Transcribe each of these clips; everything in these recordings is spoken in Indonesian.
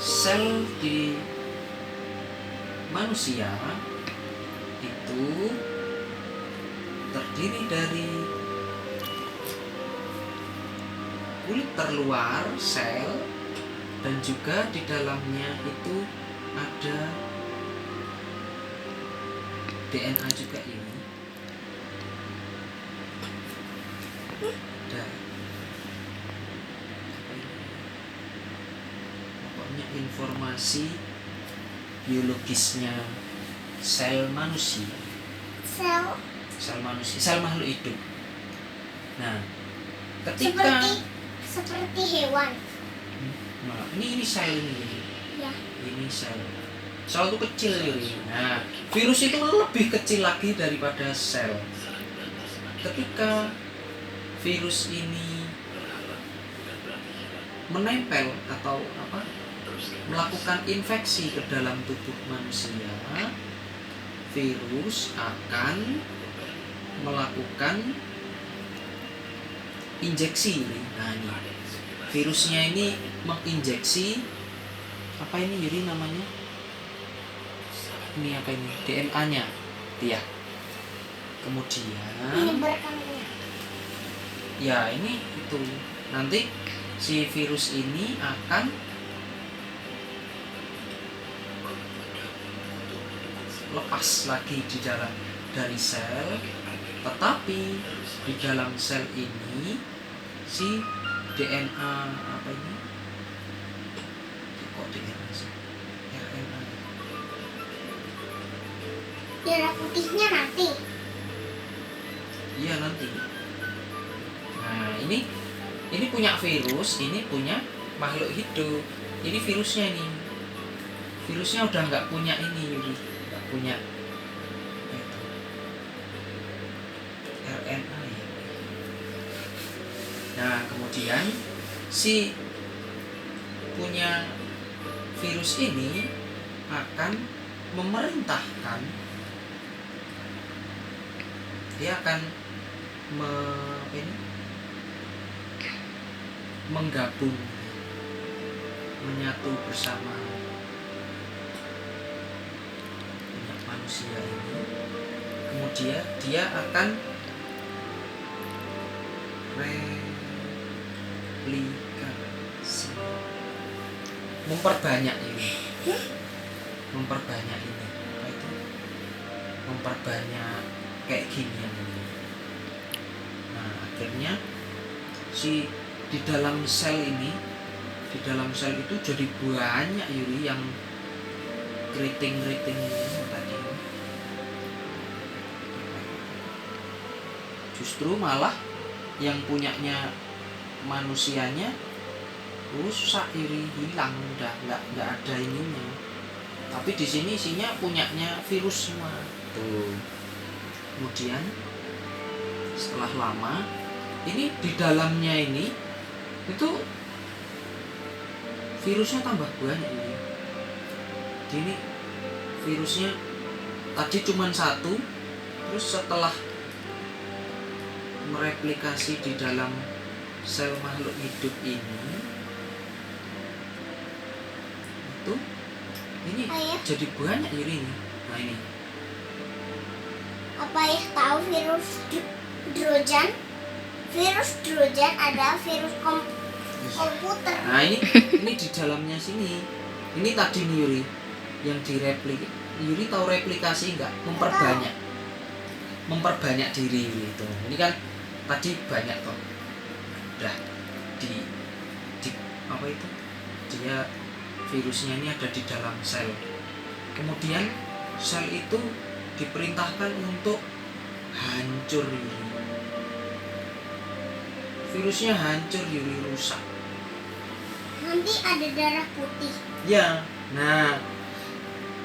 sel di manusia itu terdiri dari kulit terluar sel, dan juga di dalamnya itu ada DNA juga ini. Ada pokoknya informasi biologisnya sel manusia. Sel manusia, sel makhluk hidup. Nah, ketika seperti hewan. Nah, ini sel ini. Ya. Ini sel. Sel itu kecil ini. Nah, virus itu lebih kecil lagi daripada sel. Ketika virus ini menempel atau melakukan infeksi ke dalam tubuh manusia, virus akan melakukan injeksi. Nah, ini virusnya ini menginjeksi apa ini Yuri namanya? Ini apa ini? DNA-nya, ya. Kemudian Ini berkambing. Ya, ini itu. Nanti si virus ini akan lepas lagi di dalam dari sel, tetapi di dalam sel ini si DNA apa ini? Kok DNA sih? RNA. Darah putihnya nanti. Iya, nanti. Nah, ini punya virus, ini punya makhluk hidup. Ini virusnya ini. Virusnya udah nggak punya ini, nggak punya RNA ya. Nah, kemudian si punya virus ini akan memerintahkan, dia akan menggabung, menyatu bersama manusia ini. Kemudian dia akan replikasi, memperbanyak ini. Memperbanyak ini. Apa itu? Memperbanyak kayak gini ini. Nah, akhirnya si di dalam sel ini, di dalam sel itu jadi banyak Yuri yang keriting-keriting ini tadi. Justru malah yang punyanya manusianya rusak Yuri, hilang, udah nggak ada ininya. Tapi di sini isinya punyanya virus semua. Tuh. Kemudian setelah lama ini di dalamnya ini itu virusnya tambah banyak ini. Ini virusnya tadi cuma satu, terus setelah mereplikasi di dalam sel makhluk hidup ini itu ini jadi banyak ini. Nah, ini Apa ya tahu virus Trojan? Virus Trojan ada virus komputer. Nah, ini di dalamnya sini. Ini tadi nih Yuri yang direplik. Yuri tahu replikasi enggak? Memperbanyak diri itu. Ini kan tadi banyak toh. Udah di apa itu? Dia virusnya ini ada di dalam sel. Kemudian sel itu diperintahkan untuk hancur Yuri. Virusnya hancur Yuri, rusak. Nanti ada darah putih. Ya, nah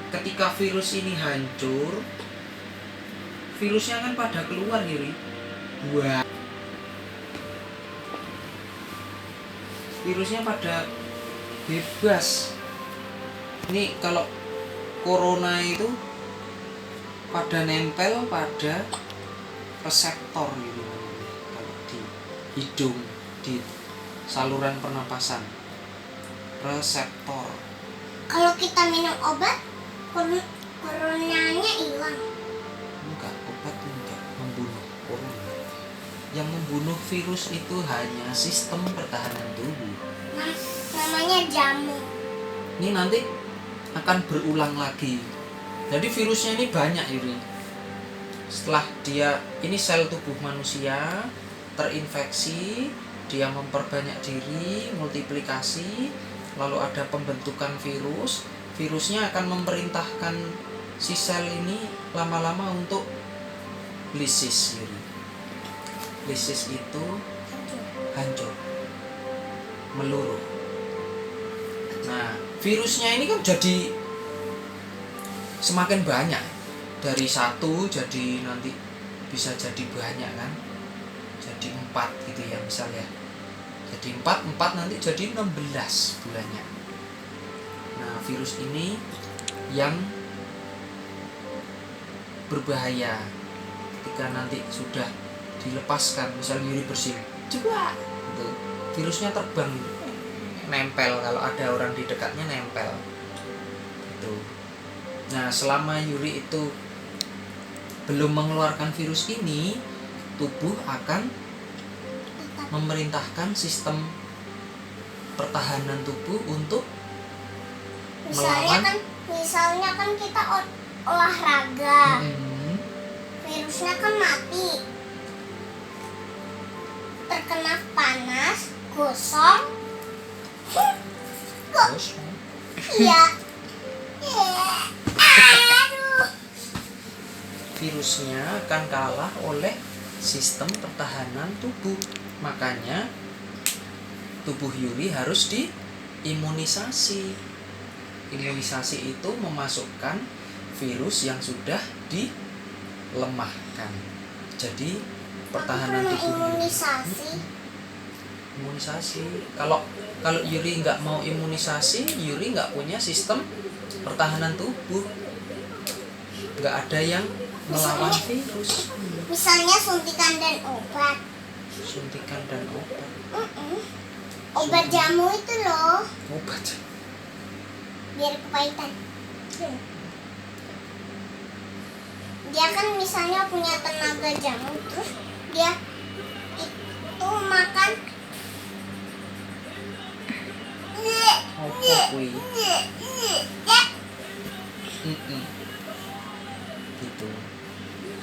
ketika virus ini hancur, virusnya kan pada keluar Yuri. Buah. Virusnya pada bebas. Ini kalau corona itu pada nempel pada reseptor gitu. Kalau di hidung, di saluran pernapasan, reseptor. Kalau kita minum obat, coronanya hilang. Enggak, obat enggak membunuh corona. Yang membunuh virus itu hanya sistem pertahanan tubuh. Namanya jamu. Ini nanti akan berulang lagi. Jadi virusnya ini banyak, Yuri. Setelah dia, ini sel tubuh manusia terinfeksi, dia memperbanyak diri, multiplikasi, lalu ada pembentukan virus. Virusnya akan memerintahkan si sel ini lama-lama untuk lisis, Yuri. Lisis itu hancur, meluruh. Nah, virusnya ini kan jadi semakin banyak. Dari 1 jadi nanti bisa jadi banyak kan. Jadi 4 gitu ya misalnya. Jadi 4 nanti jadi 16 bulannya. Nah, virus ini yang berbahaya ketika nanti sudah dilepaskan, misalnya Yuri bersin, coba gitu, virusnya terbang, nempel, kalau ada orang di dekatnya nempel gitu. Nah, selama Yuri itu belum mengeluarkan virus ini, tubuh akan memerintahkan sistem pertahanan tubuh untuk melawan. Misalnya kan kita olahraga, virusnya kan mati, terkena panas, gosong, iya, aduh, virusnya akan kalah oleh sistem pertahanan tubuh. Makanya tubuh Yuri harus diimunisasi. Imunisasi itu memasukkan virus yang sudah dilemahkan. Jadi pertahanan tubuh imunisasi. Kalau Yuri nggak mau imunisasi, Yuri nggak punya sistem pertahanan tubuh. Nggak ada yang melawan virus. Misalnya suntikan dan obat. Suntikan dan obat. Obat jamu itu loh. Obat. Biar kepahitan. Dia kan misalnya punya tenaga jamu, terus dia itu makan. Apa kuwi? Gitu.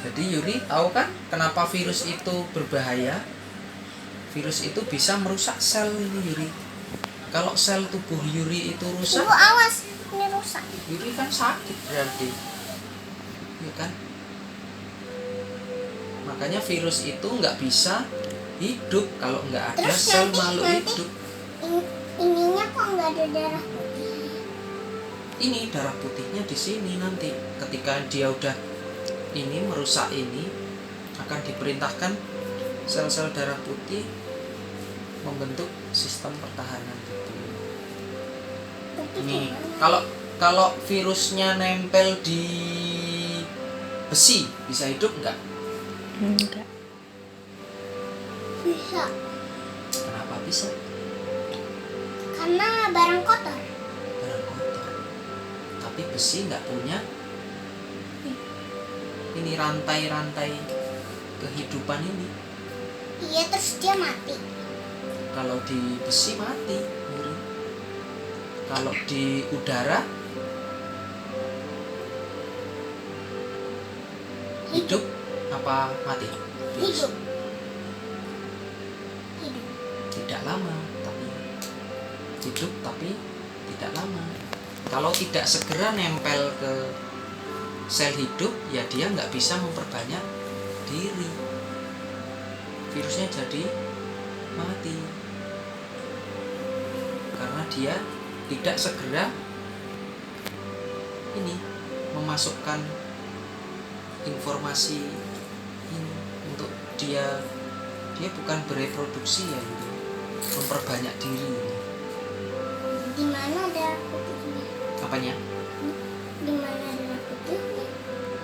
Jadi Yuri tahu kan kenapa virus itu berbahaya? Virus itu bisa merusak sel ini, Yuri. Kalau sel tubuh Yuri itu rusak, Ibu awas, ini rusak. Yuri kan sakit berarti, ya kan? Makanya virus itu nggak bisa hidup kalau nggak ada Terus sel nanti makhluk hidup. Ininya kok nggak ada darah putih? Ini darah putihnya di sini nanti. Ketika dia udah ini merusak ini, akan diperintahkan sel-sel darah putih membentuk sistem pertahanan tubuh. Nih, kalau virusnya nempel di besi bisa hidup nggak? Enggak. Bisa, Kenapa bisa? karena barang kotor. Barang kotor. Tapi besi nggak punya ini rantai-rantai kehidupan ini. Iya, terus dia mati. Kalau di besi mati, Yuri. Kalau di udara hidup apa mati? Hidup. Tidak lama, tapi hidup tapi tidak lama. Kalau tidak segera nempel ke sel hidup, ya dia nggak bisa memperbanyak diri. Virusnya jadi mati karena dia tidak segera ini memasukkan informasi ini untuk dia bukan bereproduksi ya, gitu. Memperbanyak diri. Di mana darah putihnya? Apanya? Di mana